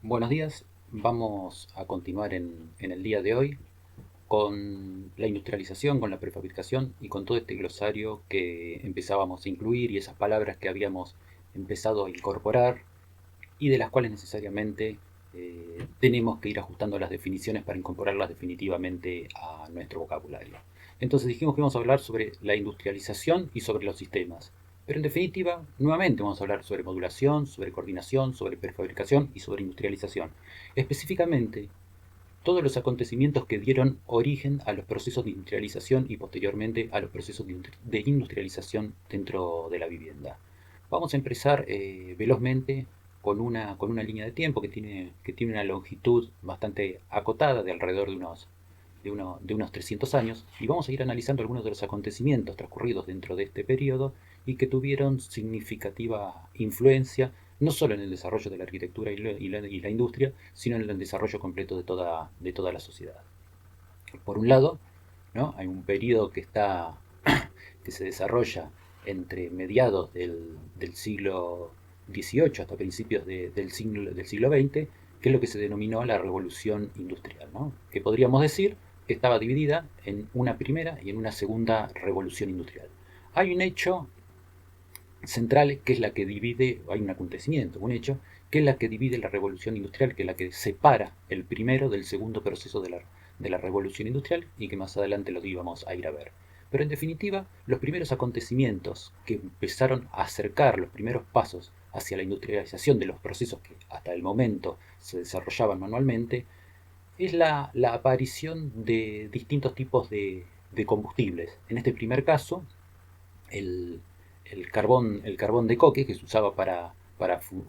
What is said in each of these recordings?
Buenos días, vamos a continuar en el día de hoy con la industrialización, con la prefabricación y con todo este glosario que empezábamos a incluir y esas palabras que habíamos empezado a incorporar y de las cuales necesariamente tenemos que ir ajustando las definiciones para incorporarlas definitivamente a nuestro vocabulario. Entonces dijimos que vamos a hablar sobre la industrialización y sobre los sistemas. Pero en definitiva, nuevamente vamos a hablar sobre modulación, sobre coordinación, sobre prefabricación y sobre industrialización. Específicamente, todos los acontecimientos que dieron origen a los procesos de industrialización y posteriormente a los procesos de industrialización dentro de la vivienda. Vamos a empezar velozmente con una línea de tiempo que tiene una longitud bastante acotada de alrededor de unos 300 años y vamos a ir analizando algunos de los acontecimientos transcurridos dentro de este periodo y que tuvieron significativa influencia no solo en el desarrollo de la arquitectura y la industria, sino en el desarrollo completo de toda la sociedad. Por un lado, ¿no? Hay un periodo que se desarrolla entre mediados del siglo XVIII hasta principios del siglo XX, que es lo que se denominó la Revolución Industrial, ¿no? Que podríamos decir que estaba dividida en una primera y en una segunda revolución industrial. Hay un hecho central que es la que divide, hay un acontecimiento, un hecho, que es la que divide la revolución industrial, que es la que separa el primero del segundo proceso de la revolución industrial y que más adelante lo íbamos a ir a ver. Pero en definitiva, los primeros acontecimientos que empezaron a acercar los primeros pasos hacia la industrialización de los procesos que hasta el momento se desarrollaban manualmente, es la aparición de distintos tipos de combustibles. En este primer caso, el, el carbón de coque que se usaba para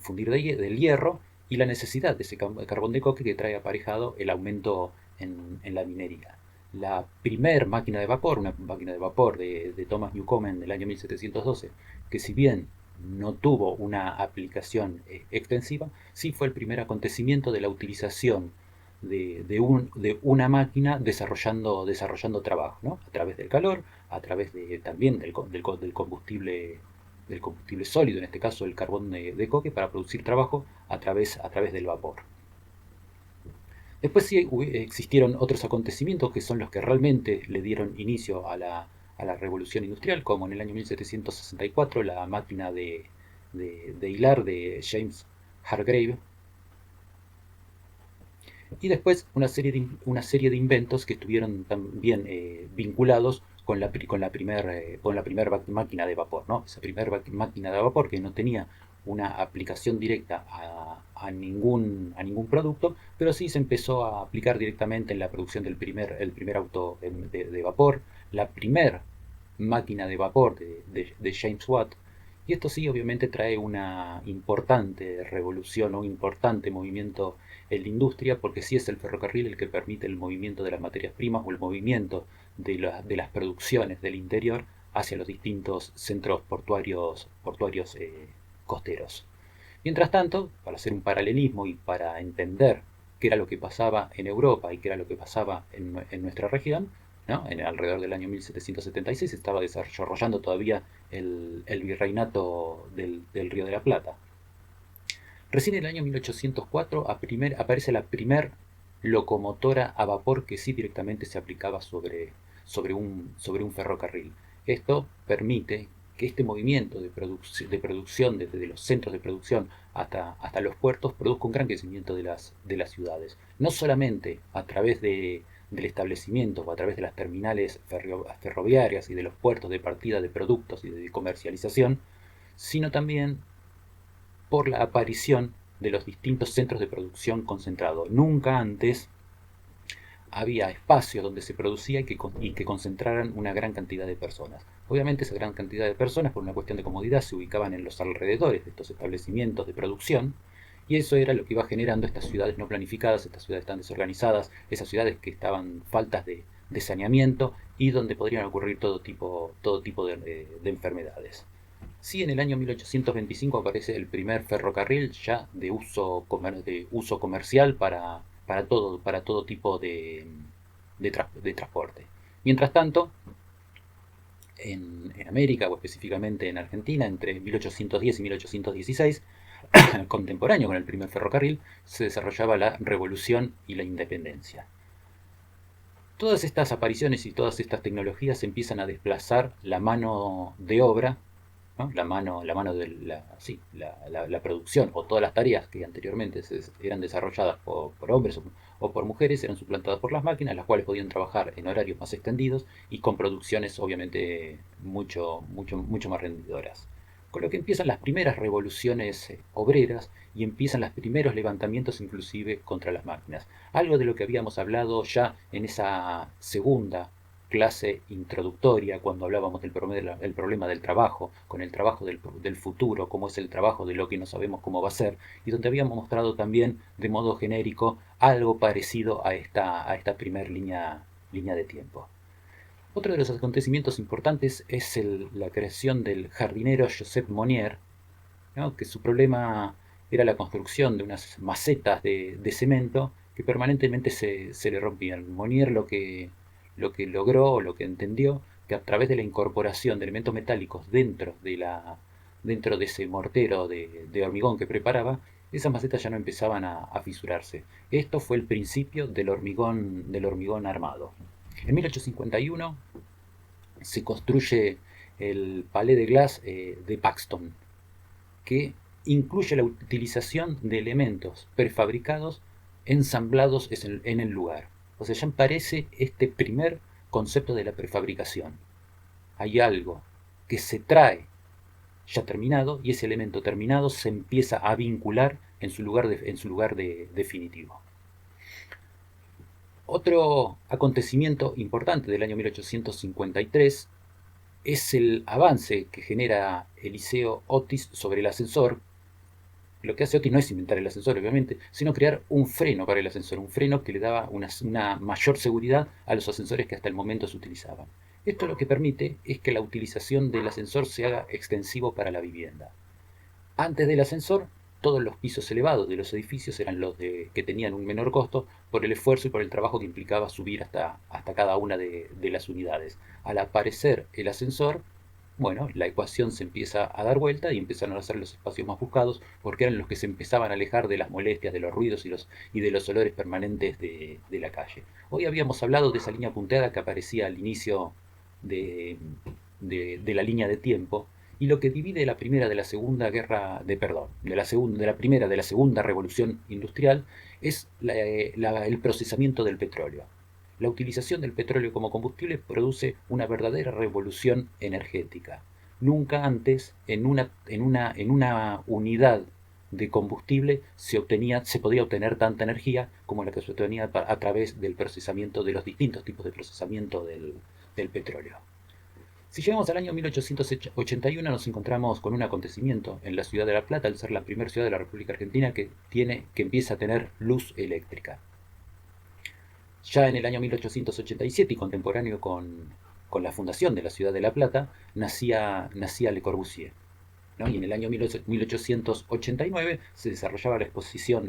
fundir del hierro y la necesidad de ese carbón de coque que trae aparejado el aumento en la minería. La primer máquina de vapor, una máquina de vapor de Thomas Newcomen del año 1712, que si bien no tuvo una aplicación extensiva, sí fue el primer acontecimiento de la utilización de una máquina desarrollando trabajo, ¿no? A través del calor, a través también del combustible sólido, en este caso el carbón de coque, para producir trabajo a través del vapor. Después sí existieron otros acontecimientos que son los que realmente le dieron inicio a la revolución industrial, como en el año 1764 la máquina de hilar de James Hargrave, y después una serie de inventos que estuvieron también vinculados con la primer máquina de vapor, ¿no? Esa primera máquina de vapor que no tenía una aplicación directa a ningún producto, pero sí se empezó a aplicar directamente en la producción el primer auto de vapor, la primera máquina de vapor de James Watt, y esto sí obviamente trae una importante revolución o un importante movimiento en la industria, porque sí es el ferrocarril el que permite el movimiento de las materias primas o el movimiento de las producciones del interior hacia los distintos centros portuarios costeros. Mientras tanto, para hacer un paralelismo y para entender qué era lo que pasaba en Europa y qué era lo que pasaba en nuestra región, ¿no? Alrededor del año 1776 se estaba desarrollando todavía el virreinato del Río de la Plata. Recién en el año 1804 aparece la primer locomotora a vapor que sí directamente se aplicaba sobre un ferrocarril. Esto permite que este movimiento de producción desde los centros de producción hasta los puertos produzca un gran crecimiento de las ciudades. No solamente a través del establecimiento o a través de las terminales ferroviarias y de los puertos de partida de productos y de comercialización, sino también por la aparición de los distintos centros de producción concentrados. Nunca antes había espacios donde se producía y que concentraran una gran cantidad de personas. Obviamente esa gran cantidad de personas, por una cuestión de comodidad, se ubicaban en los alrededores de estos establecimientos de producción, y eso era lo que iba generando estas ciudades no planificadas, estas ciudades tan desorganizadas, esas ciudades que estaban faltas de saneamiento y donde podrían ocurrir todo tipo de enfermedades. Sí, en el año 1825 aparece el primer ferrocarril ya de uso comercial para todo tipo de transporte. Mientras tanto, en América, o específicamente en Argentina, entre 1810 y 1816, contemporáneo con el primer ferrocarril, se desarrollaba la revolución y la independencia. Todas estas apariciones y todas estas tecnologías empiezan a desplazar la mano de obra, ¿no? La mano de sí, la producción o todas las tareas que anteriormente eran desarrolladas por hombres o por mujeres eran suplantadas por las máquinas, las cuales podían trabajar en horarios más extendidos y con producciones obviamente mucho más rendidoras. Con lo que empiezan las primeras revoluciones obreras y empiezan los primeros levantamientos inclusive contra las máquinas. Algo de lo que habíamos hablado ya en esa segunda clase introductoria cuando hablábamos del problema del trabajo, con el trabajo del futuro, cómo es el trabajo de lo que no sabemos cómo va a ser, y donde habíamos mostrado también de modo genérico algo parecido a esta primer línea de tiempo. Otro de los acontecimientos importantes es la creación del jardinero Joseph Monnier, ¿no? Que su problema era la construcción de unas macetas de cemento que permanentemente se le rompían. Monnier lo que logró, lo que entendió, que a través de la incorporación de elementos metálicos dentro de ese mortero de hormigón que preparaba, esas macetas ya no empezaban a fisurarse. Esto fue el principio del hormigón armado. En 1851 se construye el Palais de Glace de Paxton, que incluye la utilización de elementos prefabricados ensamblados en el lugar. O sea, ya aparece este primer concepto de la prefabricación. Hay algo que se trae ya terminado y ese elemento terminado se empieza a vincular en su lugar definitivo. Otro acontecimiento importante del año 1853 es el avance que genera Eliseo Otis sobre el ascensor. Lo que hace Otis no es inventar el ascensor, obviamente, sino crear un freno para el ascensor, un freno que le daba una mayor seguridad a los ascensores que hasta el momento se utilizaban. Esto lo que permite es que la utilización del ascensor se haga extensivo para la vivienda. Antes del ascensor, todos los pisos elevados de los edificios eran los que tenían un menor costo por el esfuerzo y por el trabajo que implicaba subir hasta cada una de las unidades. Al aparecer el ascensor, bueno, la ecuación se empieza a dar vuelta y empezaron a ser los espacios más buscados porque eran los que se empezaban a alejar de las molestias, de los ruidos y de los olores permanentes de la calle. Hoy habíamos hablado de esa línea punteada que aparecía al inicio de la línea de tiempo y lo que divide la primera de la segunda guerra, de la primera de la segunda revolución industrial es el procesamiento del petróleo. La utilización del petróleo como combustible produce una verdadera revolución energética. Nunca antes en una unidad de combustible se podía obtener tanta energía como la que se obtenía a través del procesamiento de los distintos tipos de procesamiento del petróleo. Si llegamos al año 1881 nos encontramos con un acontecimiento en la ciudad de La Plata, al ser la primera ciudad de la República Argentina que empieza a tener luz eléctrica. Ya en el año 1887 y contemporáneo con la fundación de la ciudad de La Plata, nacía Le Corbusier, ¿no? Y en el año 1889 se desarrollaba la exposición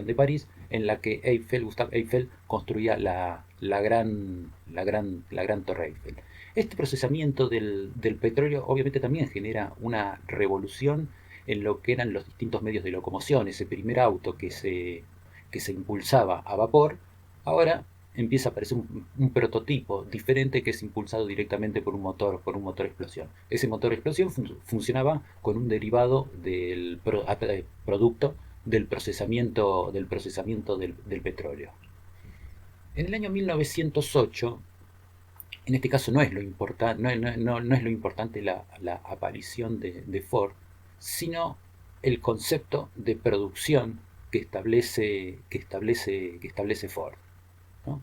de París, en la que Gustave Eiffel construía la gran Torre Eiffel. Este procesamiento del petróleo obviamente también genera una revolución en lo que eran los distintos medios de locomoción. Ese primer auto que se impulsaba a vapor, ahora empieza a aparecer un prototipo diferente que es impulsado directamente por un motor explosión. Ese motor explosión funcionaba con un derivado del producto del procesamiento del petróleo. En el año 1908, en este caso no es lo importante la aparición de Ford, sino el concepto de producción que establece Ford, ¿no?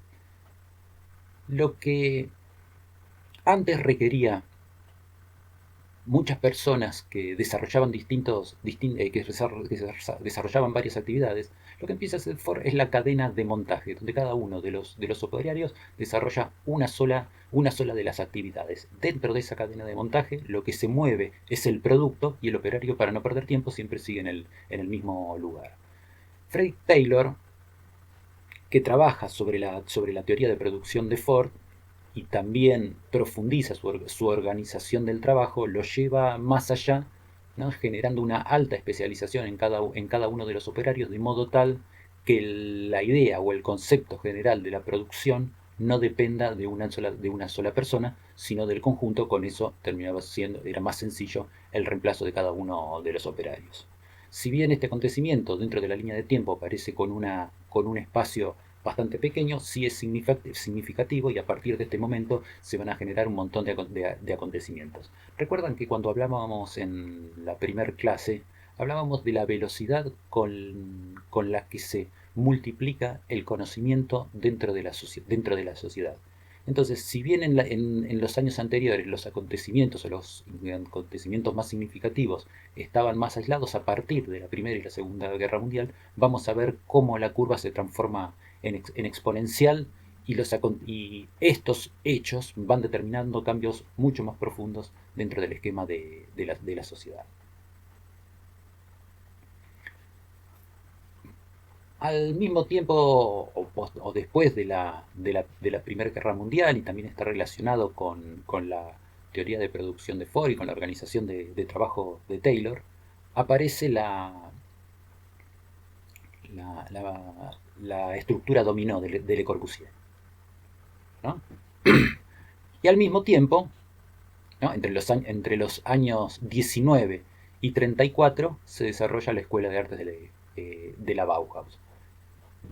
Lo que antes requería muchas personas que desarrollaban desarrollaban varias actividades, lo que empieza a hacer Ford es la cadena de montaje, donde cada uno de los operarios desarrolla una sola de las actividades. Dentro de esa cadena de montaje, lo que se mueve es el producto y el operario, para no perder tiempo, siempre sigue en el mismo lugar. Frederick Taylor, que trabaja sobre la teoría de producción de Ford y también profundiza su organización del trabajo, lo lleva más allá ¿no? Generando una alta especialización en cada uno de los operarios, de modo tal que la idea o el concepto general de la producción no dependa de una sola persona, sino del conjunto. Con eso terminaba siendo, era más sencillo el reemplazo de cada uno de los operarios. Si bien este acontecimiento dentro de la línea de tiempo aparece con un espacio bastante pequeño, sí es significativo, y a partir de este momento se van a generar un montón de acontecimientos. Recuerdan que cuando hablábamos en la primer clase, hablábamos de la velocidad con la que se multiplica el conocimiento dentro de la sociedad. Entonces, si bien en los años anteriores los acontecimientos o los acontecimientos más significativos estaban más aislados, a partir de la Primera y la Segunda Guerra Mundial, vamos a ver cómo la curva se transforma en exponencial, y estos hechos van determinando cambios mucho más profundos dentro del esquema de la sociedad. Al mismo tiempo, o después de la Primera Guerra Mundial, y también está relacionado con la teoría de producción de Ford y con la organización de trabajo de Taylor, aparece la estructura dominó de Le Corbusier, ¿no? Y al mismo tiempo, ¿no? Entre los años 19 y 34 se desarrolla la Escuela de Artes de la Bauhaus.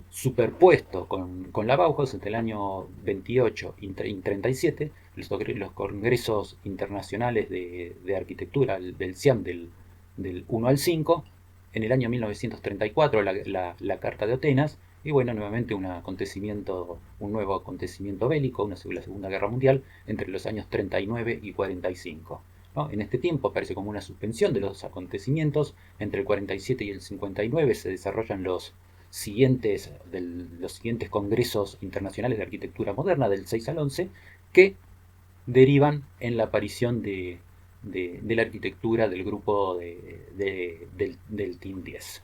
Superpuesto con la Bauhaus, entre el año 28 y 37, los congresos internacionales de arquitectura del CIAM del 1 al 5, en el año 1934 la Carta de Atenas, y bueno, nuevamente un nuevo acontecimiento bélico, la Segunda Guerra Mundial, entre los años 39 y 45. ¿No? En este tiempo aparece como una suspensión de los acontecimientos. Entre el 47 y el 59 se desarrollan los siguientes congresos internacionales de arquitectura moderna, del 6 al 11, que derivan en la aparición de la arquitectura del grupo del Team 10.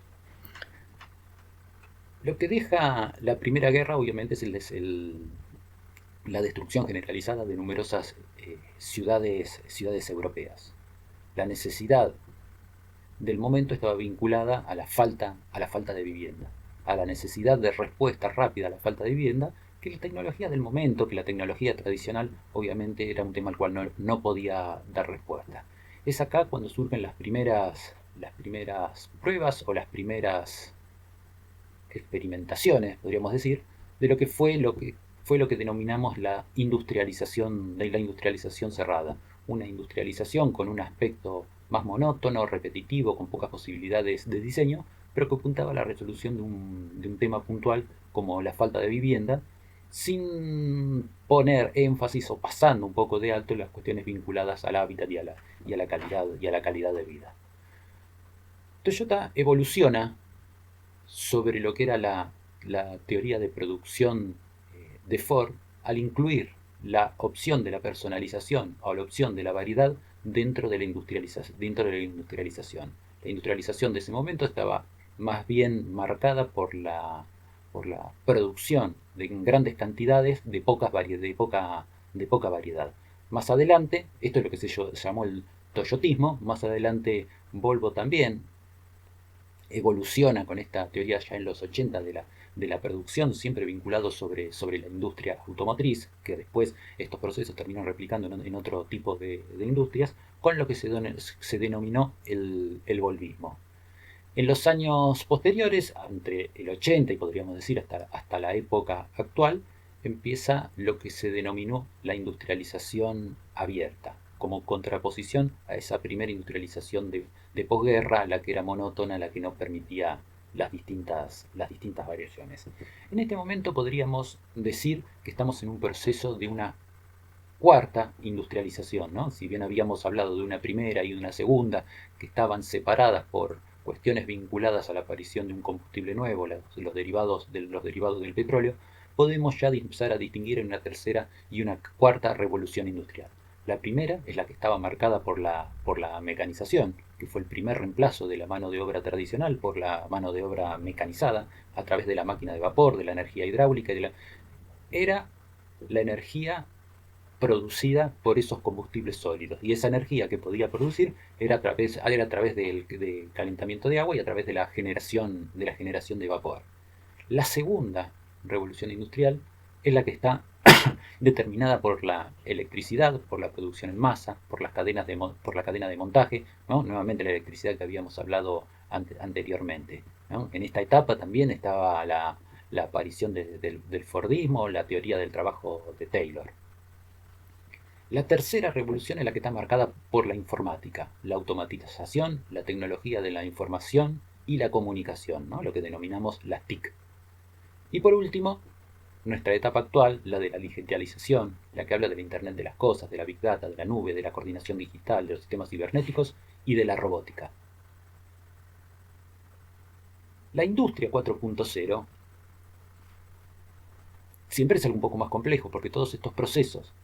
Lo que deja la Primera Guerra, obviamente, la destrucción generalizada de numerosas ciudades europeas. La necesidad del momento estaba vinculada a la falta de vivienda, a la necesidad de respuesta rápida a la falta de vivienda, que la tecnología del momento, que la tecnología tradicional, obviamente era un tema al cual no podía dar respuesta. Es acá cuando surgen las primeras pruebas, o las primeras experimentaciones, podríamos decir, de lo que denominamos la industrialización cerrada. Una industrialización con un aspecto más monótono, repetitivo, con pocas posibilidades de diseño, pero que apuntaba a la resolución de un tema puntual como la falta de vivienda, sin poner énfasis, o pasando un poco de alto, las cuestiones vinculadas al hábitat y a la calidad de vida. Toyota evoluciona sobre lo que era la teoría de producción de Ford, al incluir la opción de la personalización o la opción de la variedad dentro de la industrialización. La industrialización de ese momento estaba más bien marcada por la producción en grandes cantidades de poca variedad. Más adelante, esto es lo que se llamó el toyotismo. Más adelante Volvo también evoluciona con esta teoría ya en los 80 de la producción, siempre vinculado sobre la industria automotriz, que después estos procesos terminan replicando en otro tipo de industrias, con lo que se denominó el volvismo. En los años posteriores, entre el 80 y podríamos decir hasta la época actual, empieza lo que se denominó la industrialización abierta, como contraposición a esa primera industrialización de posguerra, la que era monótona, la que no permitía las distintas variaciones. En este momento podríamos decir que estamos en un proceso de una cuarta industrialización, ¿no? Si bien habíamos hablado de una primera y de una segunda, que estaban separadas por cuestiones vinculadas a la aparición de un combustible nuevo, los derivados del petróleo, podemos ya empezar a distinguir en una tercera y una cuarta revolución industrial. La primera es la que estaba marcada por la mecanización, que fue el primer reemplazo de la mano de obra tradicional por la mano de obra mecanizada a través de la máquina de vapor, de la energía hidráulica. Era la energía producida por esos combustibles sólidos. Y esa energía que podía producir era a través del calentamiento de agua y a través de la generación de vapor. La segunda revolución industrial es la que está determinada por la electricidad, por la producción en masa, por la cadena de montaje, ¿no? Nuevamente la electricidad que habíamos hablado anteriormente, ¿no? En esta etapa también estaba la aparición del Fordismo, la teoría del trabajo de Taylor. La tercera revolución es la que está marcada por la informática, la automatización, la tecnología de la información y la comunicación, ¿no? Lo que denominamos las TIC. Y por último, nuestra etapa actual, la de la digitalización, la que habla del Internet de las cosas, de la Big Data, de la nube, de la coordinación digital, de los sistemas cibernéticos y de la robótica. La industria 4.0 siempre es algo un poco más complejo porque todos estos procesos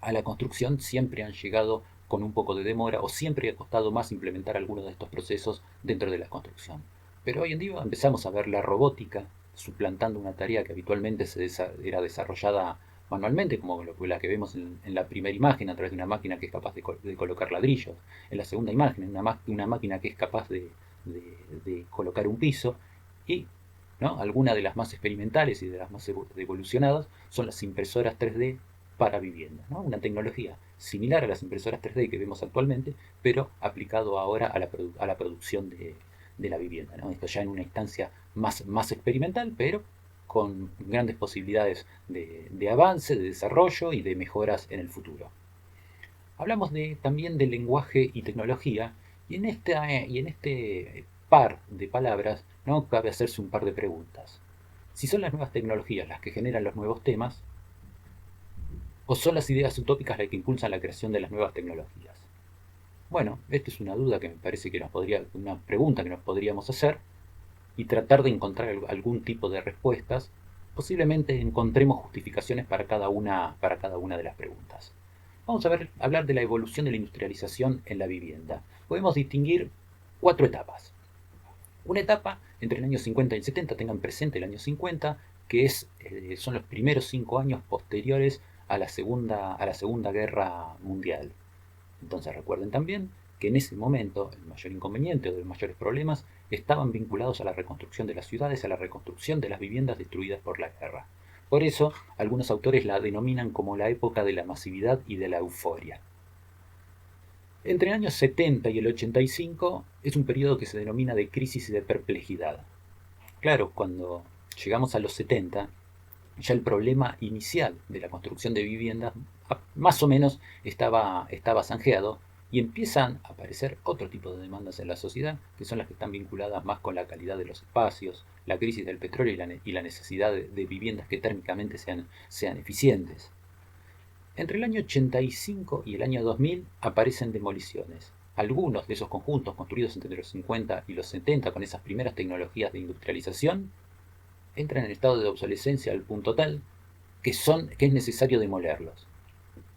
a la construcción siempre han llegado con un poco de demora o siempre ha costado más implementar algunos de estos procesos dentro de la construcción. Pero hoy en día empezamos a ver la robótica suplantando una tarea que habitualmente era desarrollada manualmente, como la que vemos en la primera imagen a través de una máquina que es capaz de colocar ladrillos, en la segunda imagen una máquina que es capaz de colocar un piso, y ¿no? Algunas de las más experimentales y de las más evolucionadas son las impresoras 3D para viviendas, ¿no? Una tecnología similar a las impresoras 3D que vemos actualmente, pero aplicado ahora a la producción de la vivienda, ¿no? Esto ya en una instancia más experimental, pero con grandes posibilidades de avance, de desarrollo y de mejoras en el futuro. Hablamos también de lenguaje y tecnología, y en este par de palabras, ¿no? Cabe hacerse un par de preguntas. Si son las nuevas tecnologías las que generan los nuevos temas, o son las ideas utópicas las que impulsan la creación de las nuevas tecnologías. Bueno, esta es una duda que me parece que una pregunta que nos podríamos hacer y tratar de encontrar algún tipo de respuestas. Posiblemente encontremos justificaciones para cada una de las preguntas. Vamos a hablar de la evolución de la industrialización en la vivienda. Podemos distinguir 4 etapas. Una etapa entre el año 50 y el 70, tengan presente el año 50, que son los primeros 5 años posteriores a la Segunda Guerra Mundial. Entonces recuerden también que en ese momento el mayor inconveniente o de los mayores problemas estaban vinculados a la reconstrucción de las ciudades, a la reconstrucción de las viviendas destruidas por la guerra. Por eso, algunos autores la denominan como la época de la masividad y de la euforia. Entre el año 70 y el 85 es un periodo que se denomina de crisis y de perplejidad. Claro, cuando llegamos a los 70, ya el problema inicial de la construcción de viviendas más o menos estaba zanjeado y empiezan a aparecer otro tipo de demandas en la sociedad, que son las que están vinculadas más con la calidad de los espacios, la crisis del petróleo y la necesidad de viviendas que térmicamente sean eficientes. Entre el año 85 y el año 2000 aparecen demoliciones. Algunos de esos conjuntos construidos entre los 50 y los 70 con esas primeras tecnologías de industrialización entran en estado de obsolescencia al punto tal que es necesario demolerlos.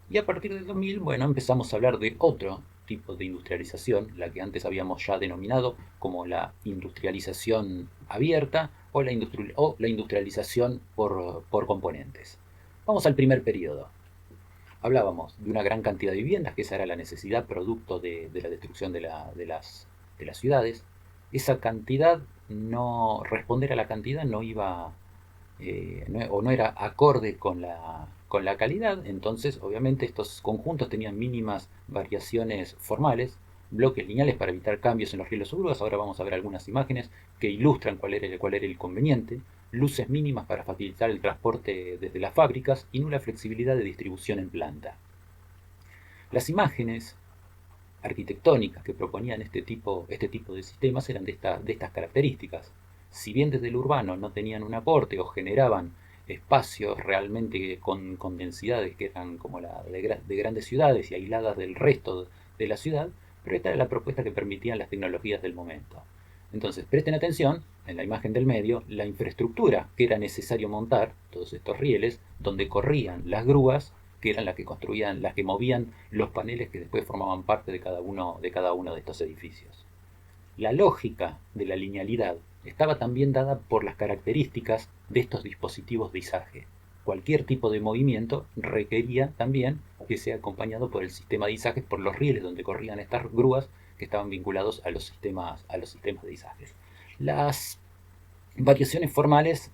Y a partir del 2000, bueno, empezamos a hablar de otro tipo de industrialización, la que antes habíamos ya denominado como la industrialización abierta o la industrialización por componentes. Vamos al primer periodo. Hablábamos de una gran cantidad de viviendas, que esa era la necesidad producto de la destrucción de las ciudades. Esa cantidad, responder a la cantidad no iba no era acorde con la calidad. Entonces obviamente estos conjuntos tenían mínimas variaciones formales, bloques lineales para evitar cambios en los rieles o grúas. Ahora vamos a ver algunas imágenes que ilustran cuál era el inconveniente, luces mínimas para facilitar el transporte desde las fábricas y nula flexibilidad de distribución en planta. Las imágenes arquitectónicas que proponían este tipo de sistemas eran de estas características. Si bien desde el urbano no tenían un aporte o generaban espacios realmente con densidades que eran como la de grandes ciudades y aisladas del resto de la ciudad, pero esta era la propuesta que permitían las tecnologías del momento. Entonces, presten atención, en la imagen del medio, la infraestructura que era necesario montar, todos estos rieles, donde corrían las grúas, que eran las que construían, las que movían los paneles que después formaban parte de cada uno de estos edificios. La lógica de la linealidad estaba también dada por las características de estos dispositivos de izaje. Cualquier tipo de movimiento requería también que sea acompañado por el sistema de izajes, por los rieles donde corrían estas grúas que estaban vinculados a los sistemas de izajes. Las variaciones formales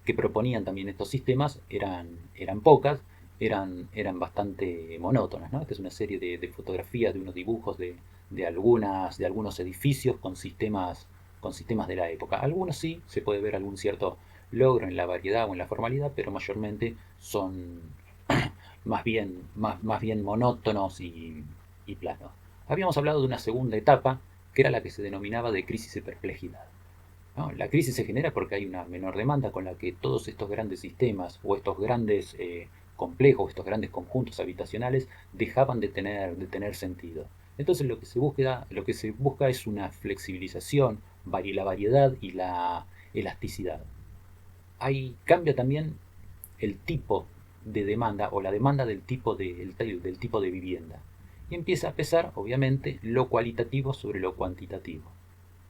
que proponían también estos sistemas eran pocas, eran bastante monótonas, ¿no? Esta es una serie de fotografías, de unos dibujos de algunos edificios con sistemas de la época. Algunos sí, se puede ver algún cierto logro en la variedad o en la formalidad, pero mayormente son más bien monótonos y planos. Habíamos hablado de una segunda etapa, que era la que se denominaba de crisis y perplejidad. ¿No? La crisis se genera porque hay una menor demanda con la que todos estos grandes sistemas o estos grandes complejos, estos grandes conjuntos habitacionales dejaban de tener sentido. Entonces lo que se busca es una flexibilización, la variedad y la elasticidad. Ahí cambia también el tipo de demanda o la demanda del tipo de vivienda. Y empieza a pesar, obviamente, lo cualitativo sobre lo cuantitativo.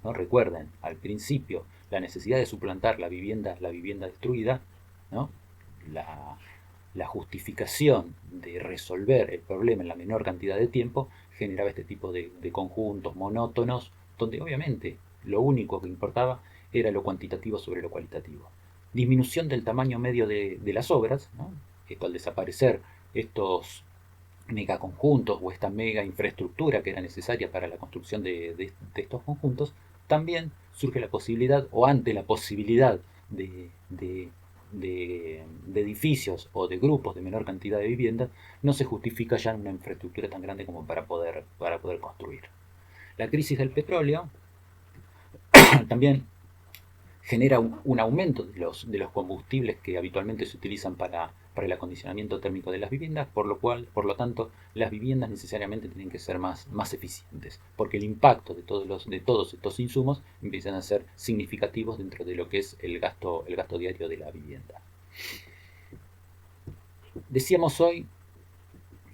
¿No? Recuerden, al principio, la necesidad de suplantar la vivienda destruida, ¿no? la, la justificación de resolver el problema en la menor cantidad de tiempo generaba este tipo de conjuntos monótonos, donde obviamente lo único que importaba era lo cuantitativo sobre lo cualitativo. Disminución del tamaño medio de las obras, ¿no? Esto al desaparecer estos megaconjuntos o esta mega infraestructura que era necesaria para la construcción de estos conjuntos, también surge la posibilidad, o ante la posibilidad de edificios o de grupos de menor cantidad de viviendas, no se justifica ya una infraestructura tan grande como para poder construir. La crisis del petróleo también genera un aumento de los combustibles que habitualmente se utilizan para el acondicionamiento térmico de las viviendas, por lo tanto, las viviendas necesariamente tienen que ser más eficientes, porque el impacto de todos estos insumos empiezan a ser significativos dentro de lo que es el gasto diario de la vivienda. Decíamos hoy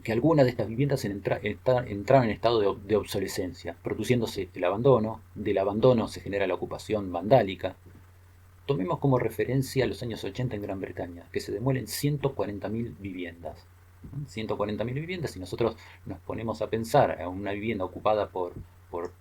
que algunas de estas viviendas entraron en estado de obsolescencia, produciéndose el abandono, del abandono se genera la ocupación vandálica. Tomemos como referencia los años 80 en Gran Bretaña, que se demuelen 140.000 viviendas. 140.000 viviendas, si nosotros nos ponemos a pensar en una vivienda ocupada por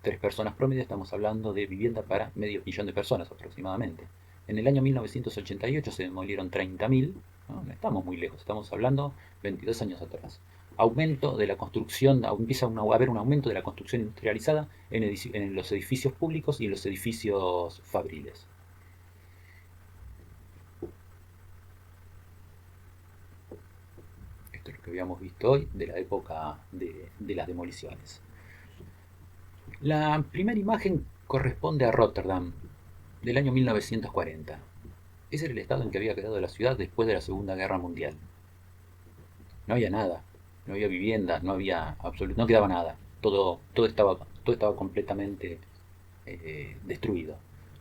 3 personas promedio, estamos hablando de vivienda para medio millón de personas aproximadamente. En el año 1988 se demolieron 30.000, ¿no? No estamos muy lejos, estamos hablando 22 años atrás. Aumento de la construcción, empieza a haber un aumento de la construcción industrializada en los edificios públicos y en los edificios fabriles. Esto es lo que habíamos visto hoy de la época de las demoliciones. La primera imagen corresponde a Rotterdam, del año 1940. Ese era el estado en que había quedado la ciudad después de la Segunda Guerra Mundial. No había nada, no había viviendas, no quedaba nada. Todo estaba completamente destruido.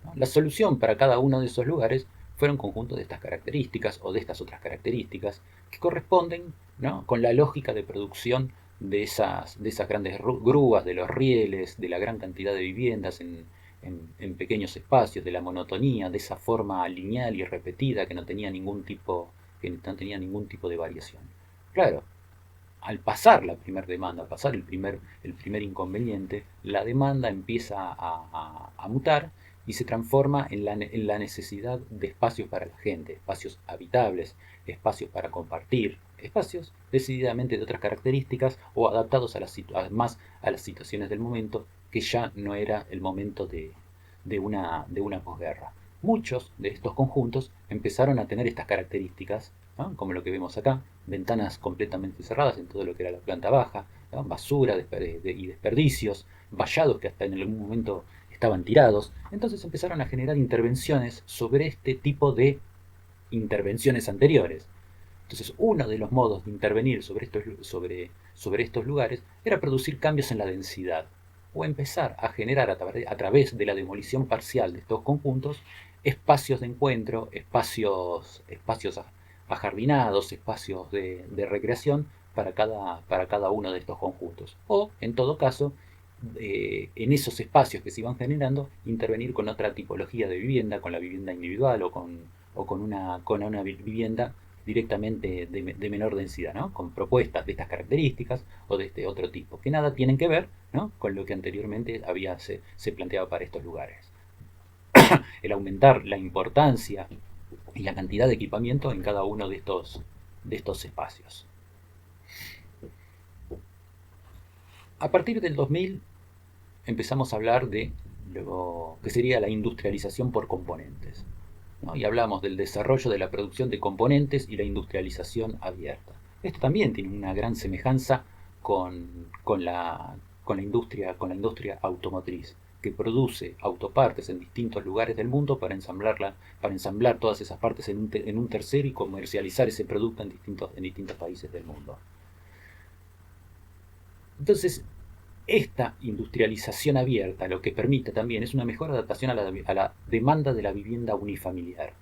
¿No? La solución para cada uno de esos lugares fueron conjuntos de estas características o de estas otras características que corresponden, ¿no? Con la lógica de producción de esas grandes grúas, de los rieles, de la gran cantidad de viviendas en pequeños espacios, de la monotonía, de esa forma lineal y repetida que no tenía ningún tipo de variación. Claro, al pasar la primera demanda, al pasar el primer inconveniente, la demanda empieza a mutar y se transforma en la necesidad de espacios para la gente, espacios habitables, espacios para compartir, espacios decididamente de otras características o adaptados más a las situaciones del momento, que ya no era el momento de una posguerra. Muchos de estos conjuntos empezaron a tener estas características, ¿no? Como lo que vemos acá, ventanas completamente cerradas en todo lo que era la planta baja, ¿no? Basura y desperdicios, vallados que hasta en algún momento estaban tirados. Entonces empezaron a generar intervenciones sobre este tipo de intervenciones anteriores. Entonces uno de los modos de intervenir sobre estos lugares era producir cambios en la densidad o empezar a generar a través de la demolición parcial de estos conjuntos espacios de encuentro, espacios ajardinados, espacios de recreación para cada uno de estos conjuntos. O, en todo caso, en esos espacios que se iban generando, intervenir con otra tipología de vivienda, con la vivienda individual o con una vivienda directamente de menor densidad, ¿no? Con propuestas de estas características o de este otro tipo, que nada tienen que ver, ¿no?, con lo que anteriormente se planteaba para estos lugares. El aumentar la importancia y la cantidad de equipamiento en cada uno de estos espacios. A partir del 2000 empezamos a hablar de lo que sería la industrialización por componentes, ¿no? Y hablamos del desarrollo de la producción de componentes y la industrialización abierta. Esto también tiene una gran semejanza con la industria automotriz, que produce autopartes en distintos lugares del mundo para ensamblar todas esas partes en un tercero y comercializar ese producto en distintos países del mundo. Entonces, esta industrialización abierta lo que permite también es una mejor adaptación a la demanda de la vivienda unifamiliar.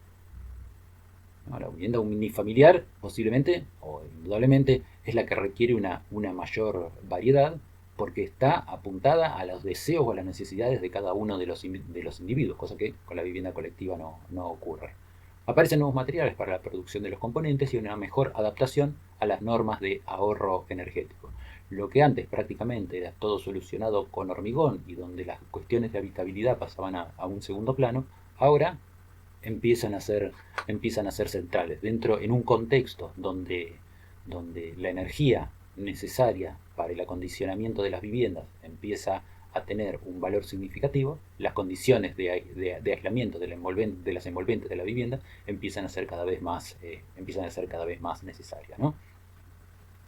¿No? La vivienda unifamiliar posiblemente o indudablemente es la que requiere una mayor variedad porque está apuntada a los deseos o a las necesidades de cada uno de los individuos, cosa que con la vivienda colectiva no ocurre. Aparecen nuevos materiales para la producción de los componentes y una mejor adaptación a las normas de ahorro energético. Lo que antes prácticamente era todo solucionado con hormigón y donde las cuestiones de habitabilidad pasaban a un segundo plano, ahora empiezan a ser centrales, en un contexto donde la energía necesaria para el acondicionamiento de las viviendas empieza a tener un valor significativo, las condiciones de aislamiento de las envolventes de la vivienda empiezan a ser cada vez más necesarias, ¿no?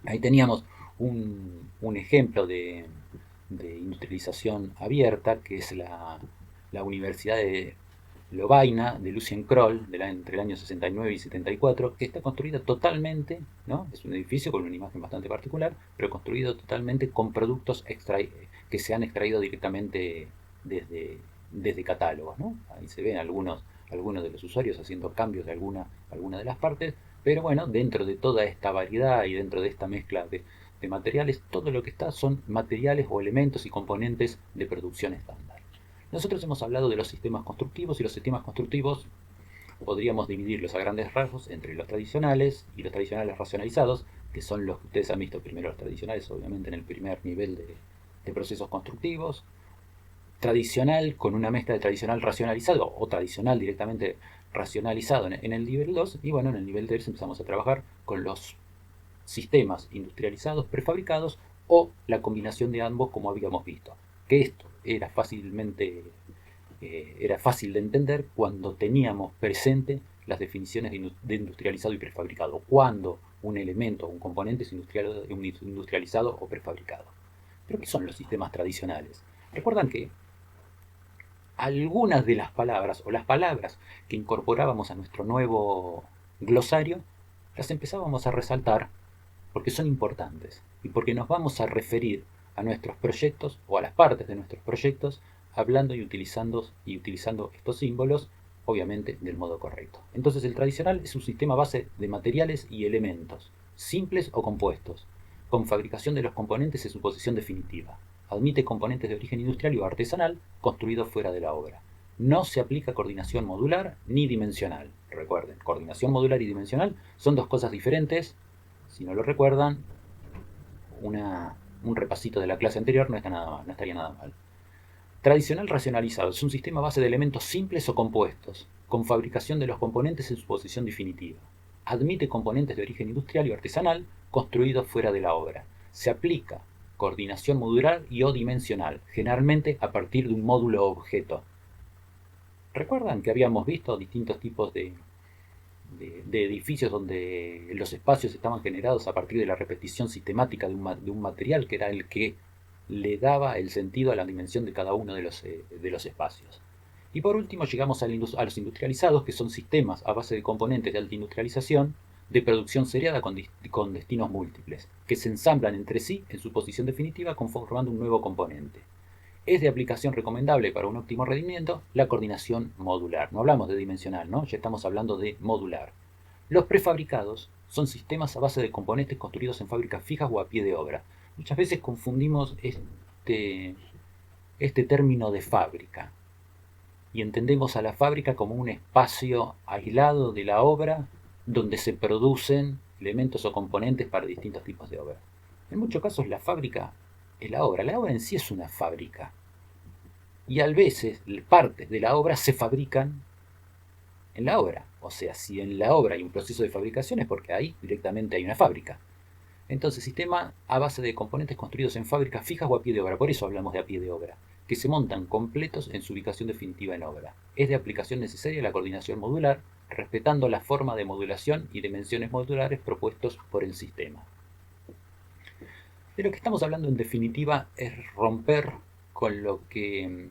Ahí teníamos un ejemplo de industrialización abierta, que es la Universidad de Lovaina, de Lucien Kroll, entre el año 69 y 74, que está construida totalmente, ¿no? Es un edificio con una imagen bastante particular, pero construido totalmente con productos que se han extraído directamente desde catálogos, ¿no? Ahí se ven algunos de los usuarios haciendo cambios de alguna de las partes, pero bueno, dentro de toda esta variedad y dentro de esta mezcla de materiales, todo lo que está son materiales o elementos y componentes de producción estándar. Nosotros hemos hablado de los sistemas constructivos y los sistemas constructivos podríamos dividirlos a grandes rasgos entre los tradicionales y los tradicionales racionalizados, que son los que ustedes han visto primero, los tradicionales obviamente en el primer nivel de procesos constructivos, tradicional con una mezcla de tradicional racionalizado o tradicional directamente racionalizado en el nivel 2, y bueno, en el nivel 3 empezamos a trabajar con los sistemas industrializados prefabricados o la combinación de ambos, como habíamos visto, que esto era fácil de entender cuando teníamos presente las definiciones de industrializado y prefabricado, cuando un elemento o un componente es industrializado o prefabricado. ¿Pero qué son los sistemas tradicionales? Recuerdan que algunas de las palabras o las palabras que incorporábamos a nuestro nuevo glosario las empezábamos a resaltar porque son importantes y porque nos vamos a referir a nuestros proyectos o a las partes de nuestros proyectos hablando y utilizando estos símbolos, obviamente del modo correcto. Entonces el tradicional es un sistema base de materiales y elementos, simples o compuestos, con fabricación de los componentes en su posición definitiva. Admite componentes de origen industrial o artesanal construidos fuera de la obra. No se aplica coordinación modular ni dimensional. Recuerden, coordinación modular y dimensional son dos cosas diferentes. Si no lo recuerdan, un repasito de la clase anterior no estaría nada mal. Tradicional racionalizado es un sistema base de elementos simples o compuestos, con fabricación de los componentes en su posición definitiva. Admite componentes de origen industrial y artesanal construidos fuera de la obra. Se aplica coordinación modular y o dimensional, generalmente a partir de un módulo objeto. ¿Recuerdan que habíamos visto distintos tipos de edificios donde los espacios estaban generados a partir de la repetición sistemática de un material que era el que le daba el sentido a la dimensión de cada uno de los espacios? Y por último llegamos a los industrializados, que son sistemas a base de componentes de alta industrialización de producción seriada con destinos múltiples, que se ensamblan entre sí en su posición definitiva conformando un nuevo componente. Es de aplicación recomendable para un óptimo rendimiento la coordinación modular. No hablamos de dimensional, ¿no? Ya estamos hablando de modular. Los prefabricados son sistemas a base de componentes construidos en fábricas fijas o a pie de obra. Muchas veces confundimos este término de fábrica y entendemos a la fábrica como un espacio aislado de la obra donde se producen elementos o componentes para distintos tipos de obra. En muchos casos la fábrica es la obra. La obra en sí es una fábrica. Y a veces partes de la obra se fabrican en la obra. O sea, si en la obra hay un proceso de fabricación es porque ahí directamente hay una fábrica. Entonces, sistema a base de componentes construidos en fábricas fijas o a pie de obra. Por eso hablamos de a pie de obra, que se montan completos en su ubicación definitiva en obra. Es de aplicación necesaria la coordinación modular, respetando la forma de modulación y dimensiones modulares propuestos por el sistema. De lo que estamos hablando en definitiva es romper con lo que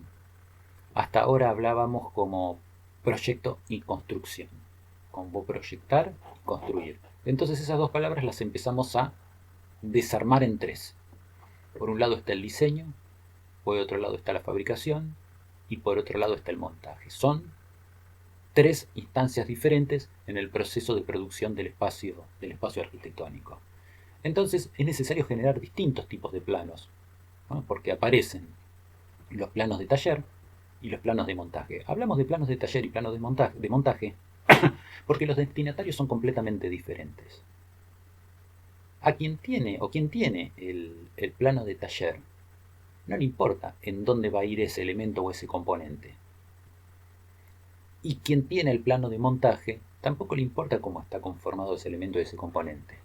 hasta ahora hablábamos como proyecto y construcción, como proyectar y construir. Entonces esas dos palabras las empezamos a desarmar en tres. Por un lado está el diseño, por otro lado está la fabricación y por otro lado está el montaje. Son tres instancias diferentes en el proceso de producción del espacio arquitectónico. Entonces es necesario generar distintos tipos de planos, ¿no? Porque aparecen los planos de taller y los planos de montaje. Hablamos de planos de taller y planos de montaje porque los destinatarios son completamente diferentes. A quien tiene el plano de taller, no le importa en dónde va a ir ese elemento o ese componente. Y quien tiene el plano de montaje, tampoco le importa cómo está conformado ese elemento o ese componente.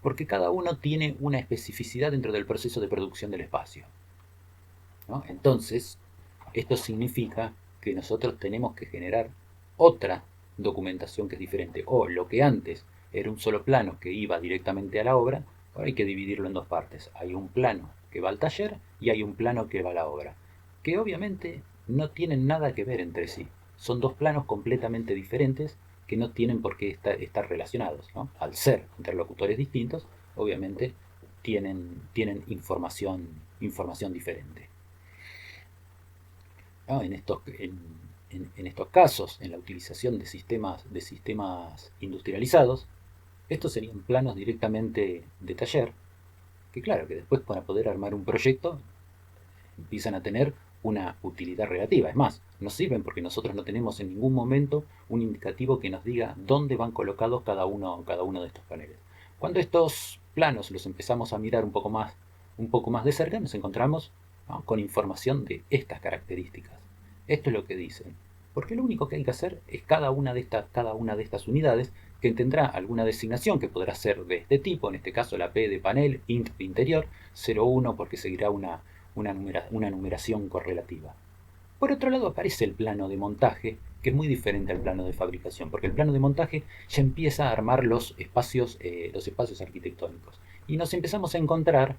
Porque cada uno tiene una especificidad dentro del proceso de producción del espacio, ¿no? Entonces, esto significa que nosotros tenemos que generar otra documentación que es diferente. O lo que antes era un solo plano que iba directamente a la obra, ahora hay que dividirlo en dos partes. Hay un plano que va al taller y hay un plano que va a la obra, que obviamente no tienen nada que ver entre sí. Son dos planos completamente diferentes que no tienen por qué estar relacionados, ¿no? Al ser interlocutores distintos, obviamente tienen información diferente, ¿no? En estos casos, en la utilización de sistemas industrializados, estos serían planos directamente de taller, que claro, que después para poder armar un proyecto empiezan a tener una utilidad relativa. Es más, nos sirven porque nosotros no tenemos en ningún momento un indicativo que nos diga dónde van colocados cada uno de estos paneles. Cuando estos planos los empezamos a mirar un poco más de cerca, nos encontramos, ¿no?, con información de estas características. Esto es lo que dicen. Porque lo único que hay que hacer es cada una de estas unidades que tendrá alguna designación que podrá ser de este tipo, en este caso la P de panel, int de interior, 01 porque seguirá una numeración correlativa. Por otro lado aparece el plano de montaje, que es muy diferente al plano de fabricación, porque el plano de montaje ya empieza a armar los espacios arquitectónicos. Y nos empezamos a encontrar,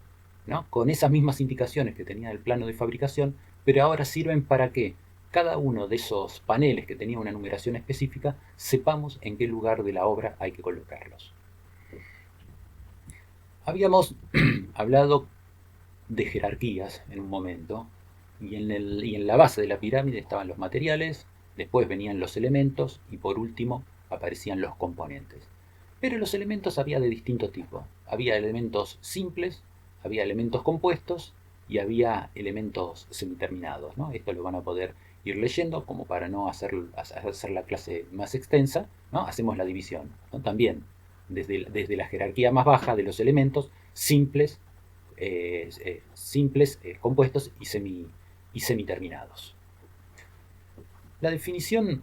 ¿no?, con esas mismas indicaciones que tenía el plano de fabricación, pero ahora sirven para que cada uno de esos paneles que tenía una numeración específica, sepamos en qué lugar de la obra hay que colocarlos. Habíamos hablado de jerarquías en un momento, y en la base de la pirámide estaban los materiales, después venían los elementos y por último aparecían los componentes. Pero los elementos había de distinto tipo. Había elementos simples, había elementos compuestos y había elementos semiterminados, ¿no? Esto lo van a poder ir leyendo, como para no hacer la clase más extensa, ¿no? Hacemos la división, ¿no? También desde la jerarquía más baja de los elementos simples, compuestos y semiterminados. La definición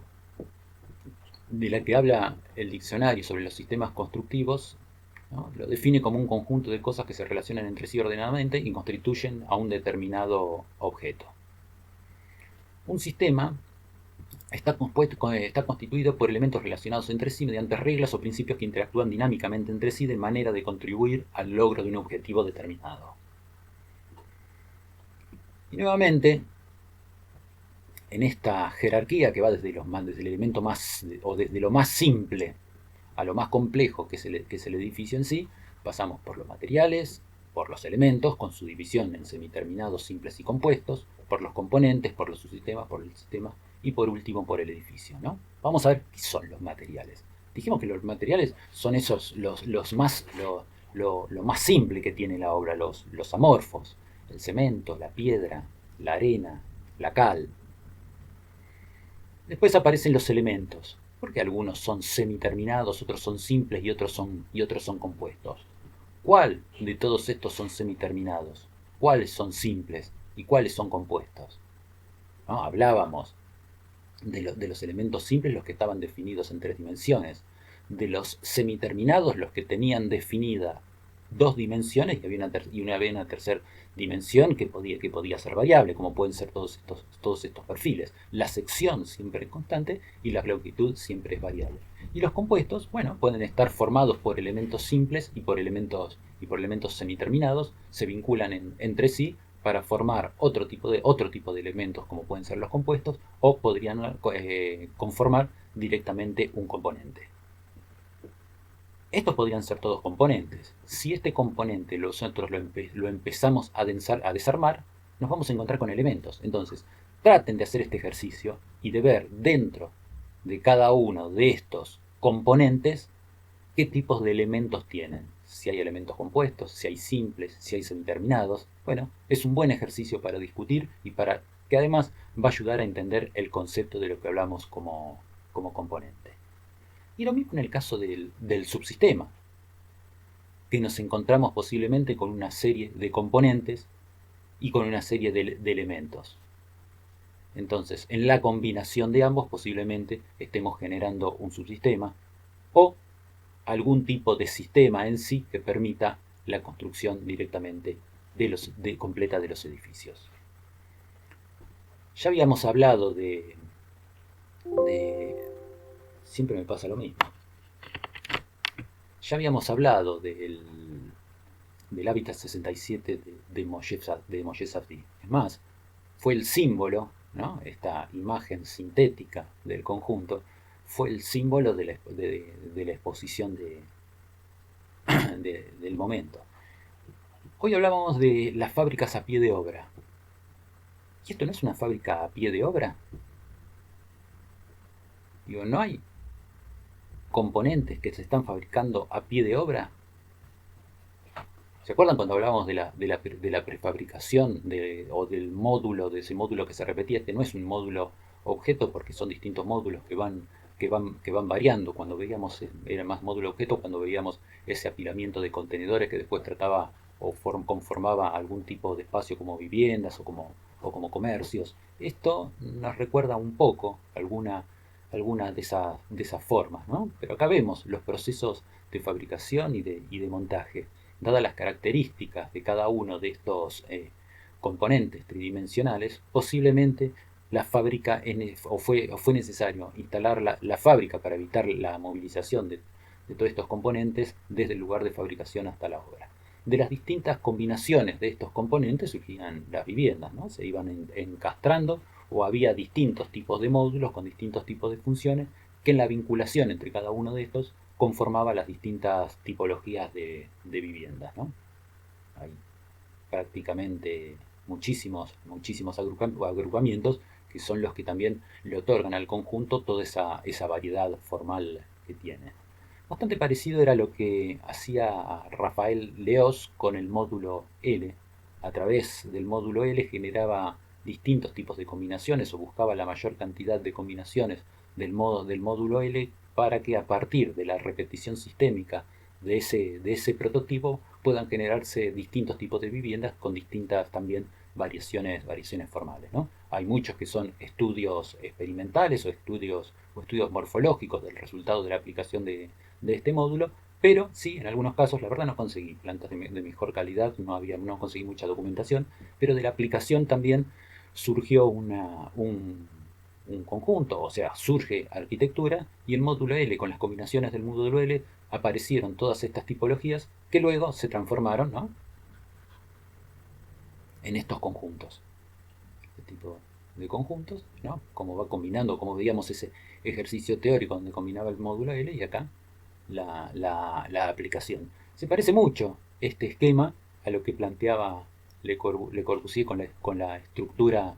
de la que habla el diccionario sobre los sistemas constructivos, ¿no?, lo define como un conjunto de cosas que se relacionan entre sí ordenadamente y constituyen a un determinado objeto. Un sistema está constituido por elementos relacionados entre sí mediante reglas o principios que interactúan dinámicamente entre sí de manera de contribuir al logro de un objetivo determinado. Y nuevamente, en esta jerarquía que va desde el elemento más, o desde lo más simple a lo más complejo, que es el edificio en sí, pasamos por los materiales, por los elementos, con su división en semiterminados, simples y compuestos, por los componentes, por los subsistemas, por el sistema y por último por el edificio, ¿no? Vamos a ver qué son los materiales. Dijimos que los materiales son esos, lo más simple que tiene la obra, los amorfos, el cemento, la piedra, la arena, la cal. Después aparecen los elementos, Porque algunos son semiterminados, otros son simples y otros son compuestos. ¿Cuál de todos estos son semiterminados? ¿Cuáles son simples y cuáles son compuestos? ¿No? Hablábamos de los elementos simples, los que estaban definidos en tres dimensiones, de los semiterminados, los que tenían definida dos dimensiones y había una tercera dimensión que podía ser variable, como pueden ser todos estos perfiles. La sección siempre es constante y la longitud siempre es variable. Y los compuestos, bueno, pueden estar formados por elementos simples y por elementos semiterminados, se vinculan entre sí para formar otro tipo de elementos, como pueden ser los compuestos, o podrían conformar directamente un componente. Estos podrían ser todos componentes. Si este componente nosotros lo empezamos a desarmar, nos vamos a encontrar con elementos. Entonces, traten de hacer este ejercicio y de ver dentro de cada uno de estos componentes qué tipos de elementos tienen. Si hay elementos compuestos, si hay simples, si hay semiterminados. Bueno, es un buen ejercicio para discutir y para que además va a ayudar a entender el concepto de lo que hablamos como componente. Y lo mismo en el caso del subsistema, que nos encontramos posiblemente con una serie de componentes y con una serie de elementos. Entonces, en la combinación de ambos posiblemente estemos generando un subsistema o algún tipo de sistema en sí que permita la construcción directamente completa de los edificios. Ya habíamos hablado siempre me pasa lo mismo. Ya habíamos hablado del hábitat 67 de Moshe Safdie. Es más, fue el símbolo, ¿no? Esta imagen sintética del conjunto, fue el símbolo de la exposición del momento. Hoy hablábamos de las fábricas a pie de obra. ¿Y esto no es una fábrica a pie de obra? Digo, ¿no hay componentes que se están fabricando a pie de obra? ¿Se acuerdan cuando hablábamos de la prefabricación o del módulo, de ese módulo que se repetía? Este no es un módulo objeto porque son distintos módulos que van variando. Cuando veíamos, era más módulo objeto, cuando veíamos ese apilamiento de contenedores que después trataba o conformaba algún tipo de espacio como viviendas o como comercios. Esto nos recuerda un poco alguna de esas formas, ¿no? Pero acá vemos los procesos de fabricación y de montaje. Dadas las características de cada uno de estos componentes tridimensionales, posiblemente la fábrica fue necesario instalar la fábrica para evitar la movilización de todos estos componentes desde el lugar de fabricación hasta la obra. De las distintas combinaciones de estos componentes surgían las viviendas, ¿no? Se iban encastrando o había distintos tipos de módulos con distintos tipos de funciones que en la vinculación entre cada uno de estos conformaba las distintas tipologías de viviendas, ¿no? Hay prácticamente muchísimos agrupamientos que son los que también le otorgan al conjunto toda esa variedad formal que tiene. Bastante parecido era lo que hacía Rafael Leós con el módulo L. A través del módulo L generaba distintos tipos de combinaciones o buscaba la mayor cantidad de combinaciones del módulo L para que a partir de la repetición sistémica de ese prototipo puedan generarse distintos tipos de viviendas con distintas también variaciones formales, ¿no? Hay muchos que son estudios experimentales o estudios morfológicos del resultado de la aplicación de este módulo, pero sí, en algunos casos, la verdad no conseguí plantas de mejor calidad, no conseguí mucha documentación, pero de la aplicación también surgió un conjunto, o sea, surge arquitectura y el módulo L, con las combinaciones del módulo L, aparecieron todas estas tipologías que luego se transformaron, ¿no?, en estos conjuntos. Este tipo de conjuntos, ¿no?, como va combinando, como veíamos ese ejercicio teórico donde combinaba el módulo L y acá la aplicación. Se parece mucho este esquema a lo que planteaba Le Corbusier con la estructura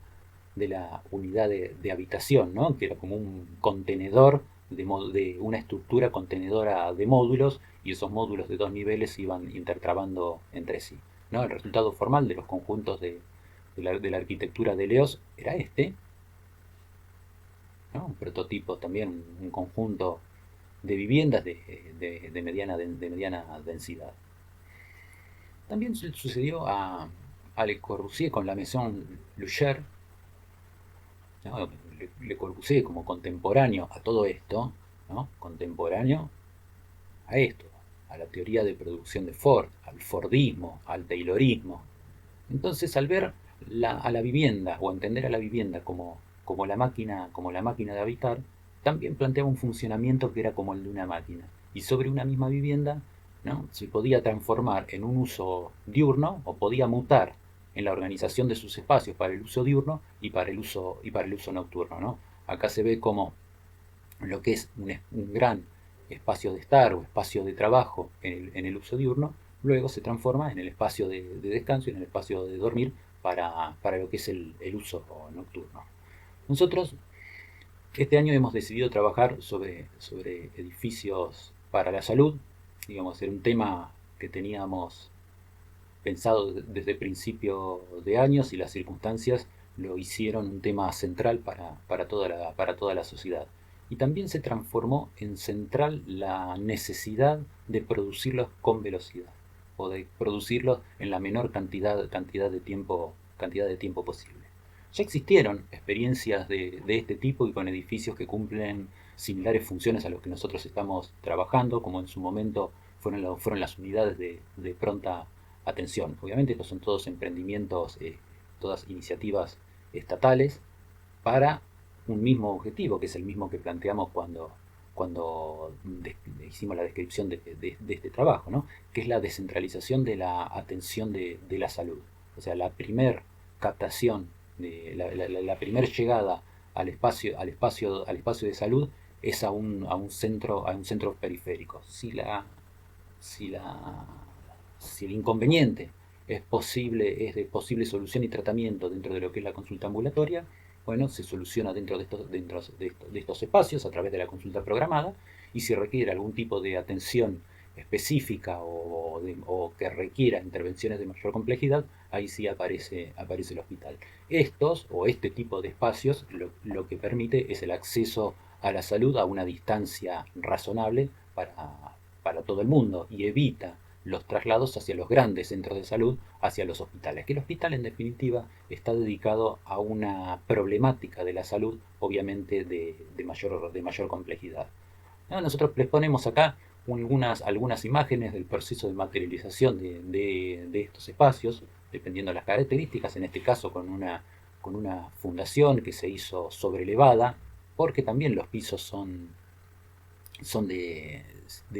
de la unidad de habitación, ¿no?, que era como un contenedor de una estructura contenedora de módulos, y esos módulos de dos niveles se iban intertrabando entre sí, ¿no? El resultado formal de los conjuntos de la arquitectura de Leós era este, ¿no? Un prototipo también, un conjunto de viviendas de mediana densidad. También sucedió a Le Corbusier con la Maison Lucher, ¿no? Le Corbusier como contemporáneo a todo esto, ¿no? Contemporáneo a esto, a la teoría de producción de Ford, al Fordismo, al Taylorismo. Entonces, al ver a la vivienda o entender a la vivienda como la máquina de habitar, también planteaba un funcionamiento que era como el de una máquina. Y sobre una misma vivienda, ¿no? Se podía transformar en un uso diurno o podía mutar en la organización de sus espacios para el uso diurno y para el uso nocturno, ¿no? Acá se ve como lo que es un gran espacio de estar o espacio de trabajo en el uso diurno, luego se transforma en el espacio de descanso y en el espacio de dormir para lo que es el uso nocturno. Nosotros este año hemos decidido trabajar sobre edificios para la salud, digamos, era un tema que teníamos pensado desde principio de años y las circunstancias lo hicieron un tema central para toda la sociedad. Y también se transformó en central la necesidad de producirlos con velocidad o de producirlos en la menor cantidad de tiempo posible. Ya existieron experiencias de este tipo y con edificios que cumplen similares funciones a los que nosotros estamos trabajando, como en su momento fueron las unidades de pronta atención. Obviamente estos son todos emprendimientos, todas iniciativas estatales para un mismo objetivo, que es el mismo que planteamos cuando hicimos la descripción de este trabajo, ¿no? Que es la descentralización de la atención de la salud. O sea, la primer captación, la primer llegada al espacio de salud es a un centro periférico. Si, la, si el inconveniente es de posible solución y tratamiento dentro de lo que es la consulta ambulatoria, bueno, se soluciona de estos espacios a través de la consulta programada, y si requiere algún tipo de atención específica o que requiera intervenciones de mayor complejidad, ahí sí aparece el hospital. Este tipo de espacios lo que permite es el acceso a la salud a una distancia razonable para todo el mundo y evita los traslados hacia los grandes centros de salud, hacia los hospitales. Que el hospital, en definitiva, está dedicado a una problemática de la salud, obviamente de mayor complejidad. ¿No? Nosotros les ponemos acá algunas imágenes del proceso de materialización de estos espacios, dependiendo de las características, en este caso con una fundación que se hizo sobrelevada, porque también los pisos son de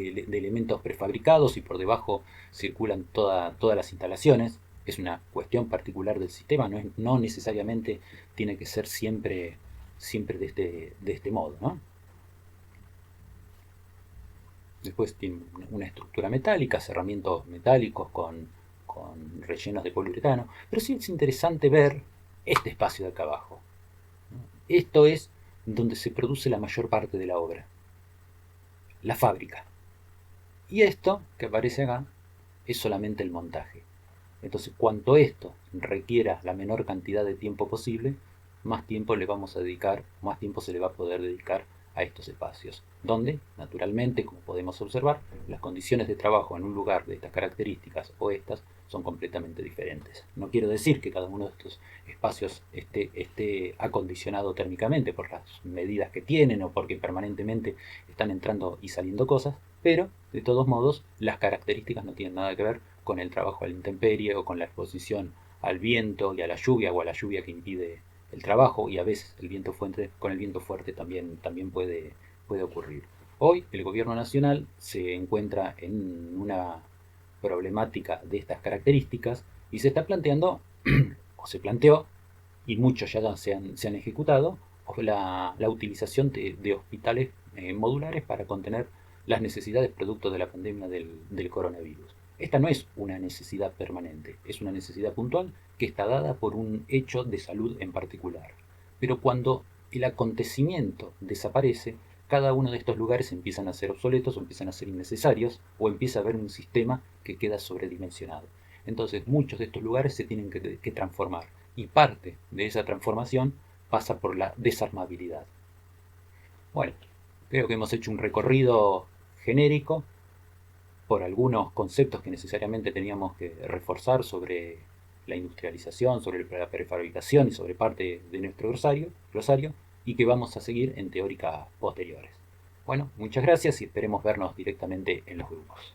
elementos prefabricados y por debajo circulan todas las instalaciones. Es una cuestión particular del sistema, no necesariamente tiene que ser siempre de este modo, ¿no? Después tiene una estructura metálica, cerramientos metálicos con rellenos de poliuretano. Pero sí es interesante ver este espacio de acá abajo. Esto es donde se produce la mayor parte de la obra, la fábrica. Y esto que aparece acá es solamente el montaje. Entonces, cuanto esto requiera la menor cantidad de tiempo posible, más tiempo le vamos a dedicar, más tiempo se le va a poder dedicar a estos espacios, donde, naturalmente, como podemos observar, las condiciones de trabajo en un lugar de estas características o estas son completamente diferentes. No quiero decir que cada uno de estos espacios esté acondicionado térmicamente por las medidas que tienen o porque permanentemente están entrando y saliendo cosas, pero de todos modos las características no tienen nada que ver con el trabajo a la intemperie o con la exposición al viento y a la lluvia o a la lluvia que impide el trabajo, y a veces con el viento fuerte también puede ocurrir. Hoy el gobierno nacional se encuentra en una problemática de estas características y se está planteando, o se planteó, y muchos ya se han ejecutado, la utilización de hospitales modulares para contener las necesidades producto de la pandemia del coronavirus. Esta no es una necesidad permanente, es una necesidad puntual que está dada por un hecho de salud en particular. Pero cuando el acontecimiento desaparece, cada uno de estos lugares empiezan a ser obsoletos o empiezan a ser innecesarios o empieza a haber un sistema que queda sobredimensionado. Entonces muchos de estos lugares se tienen que transformar y parte de esa transformación pasa por la desarmabilidad. Bueno, creo que hemos hecho un recorrido genérico por algunos conceptos que necesariamente teníamos que reforzar sobre la industrialización, sobre la prefabricación y sobre parte de nuestro glosario y que vamos a seguir en teóricas posteriores. Bueno, muchas gracias y esperemos vernos directamente en los grupos.